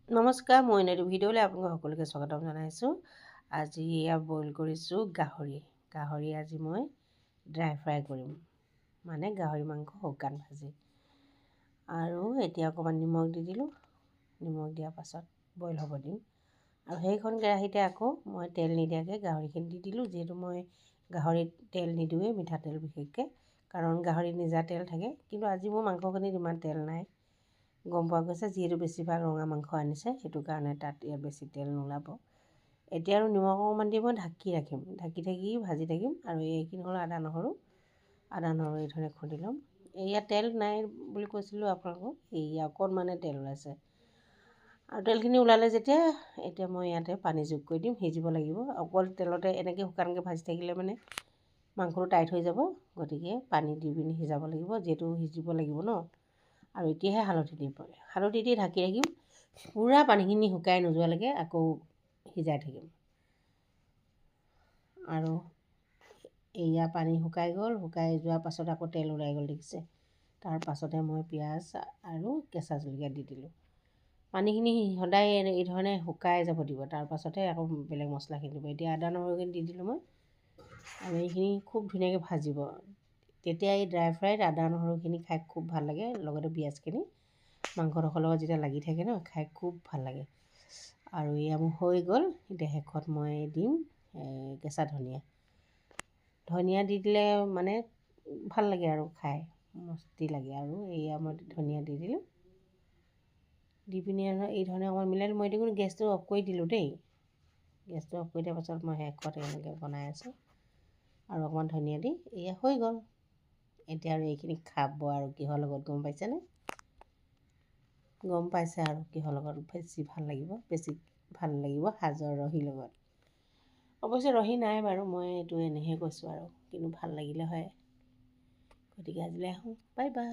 নমস্কাৰ, মই এইটো ভিডিঅ'লৈ আপোনালোক সকলোকে স্বাগতম জনাইছোঁ। আজি বইল কৰিছোঁ গাহৰি আজি মই ড্ৰাই ফ্ৰাই কৰিম, মানে গাহৰি মাংস শুকান ভাজি। আৰু এতিয়া অকণমান নিমখ দি দিলোঁ, নিমখ দিয়াৰ পাছত বইল হ'ব দিম। আৰু সেইখন কেৰাহীতে আকৌ মই তেল নিদিয়াকৈ গাহৰিখিনি দি দিলোঁ, যিহেতু মই গাহৰিত তেল নিদিওঁৱেই, মিঠাতেল বিশেষকৈ, কাৰণ গাহৰিত নিজা তেল থাকে। কিন্তু আজি মোৰ মাংসখিনিত ইমান তেল নাই, গম পোৱা গৈছে, যিহেতু বেছিভাগ ৰঙা মাংস আনিছে, সেইটো কাৰণে ইয়াত বেছি তেল নোলাব। এতিয়া আৰু নিমখ অকণমান দি মই ঢাকি থাকি ভাজি থাকিম। আৰু এইখিনি হ'ল আদা নহৰু এই ধৰণে খুন্দি ল'ম। ইয়াত তেল নাই বুলি কৈছিলোঁ আপোনালোকক, অকণমানে তেল ওলাইছে। আৰু তেলখিনি ওলালে যেতিয়া, এতিয়া মই ইয়াতে পানী যোগ কৰি দিম, সিজিব লাগিব। অকল তেলতে এনেকৈ শুকানকৈ ভাজি থাকিলে মানে মাংসটো টাইট হৈ যাব, গতিকে পানী দি পিনি সিজাব লাগিব, যিহেতু সিজিব লাগিব ন। আৰু এতিয়াহে হালধি দি ঢাকি ৰাখিম, পূৰা পানীখিনি শুকাই নোযোৱালৈকে আকৌ সিজাই থাকিম। আৰু পানী শুকাই যোৱাৰ পাছত আকৌ তেল ওলাই গ'ল, দেখিছে। তাৰ পাছতে মই পিঁয়াজ আৰু কেঁচা জলকীয়া দি দিলোঁ। পানীখিনি সদায় এই ধৰণে শুকাই যাব দিব, তাৰ পাছতহে আকৌ বেলেগ মছলাখিনি দিব। এতিয়া আদা নহৰুখিনি দি দিলোঁ মই, আৰু এইখিনি খুব ধুনীয়াকৈ ভাজিব। তেতিয়া এই ড্ৰাই ফ্ৰাইত আদা নহৰুখিনি খাই খুব ভাল লাগে, লগতে পিঁয়াজখিনি মাংসডোখৰৰ লগত যেতিয়া লাগি থাকে ন, খাই খুব ভাল লাগে। আৰু মোৰ হৈ গ'ল। এতিয়া শেষত মই দিম কেঁচা ধনিয়া দি দিলে মানে ভাল লাগে আৰু খাই মস্তি লাগে। আৰু মই ধনিয়া দি দিলোঁ, দি পিনি আৰু এই ধৰণে অকণমান মিলাই মই দেখোন গেছটো অফ কৰি দিলোঁ দেই। গেছটো অফ কৰি দিয়াৰ পাছত মই শেষত এনেকৈ বনাই আছোঁ, আৰু অকণমান ধনিয়া দি হৈ গ'ল। এতিয়া আৰু এইখিনি খাব, আৰু কিহৰ লগত গম পাইছেনে? গম পাইছে আৰু কিহৰ লগত বেছি ভাল লাগিব, সাজৰ ৰহিৰ লগত। অৱশ্যে ৰহি নাই বাৰু, মই এইটো এনেহে কৈছোঁ আৰু, কিন্তু ভাল লাগিলে হয়। গতিকে আজিলৈ আহোঁ, বাই বাই।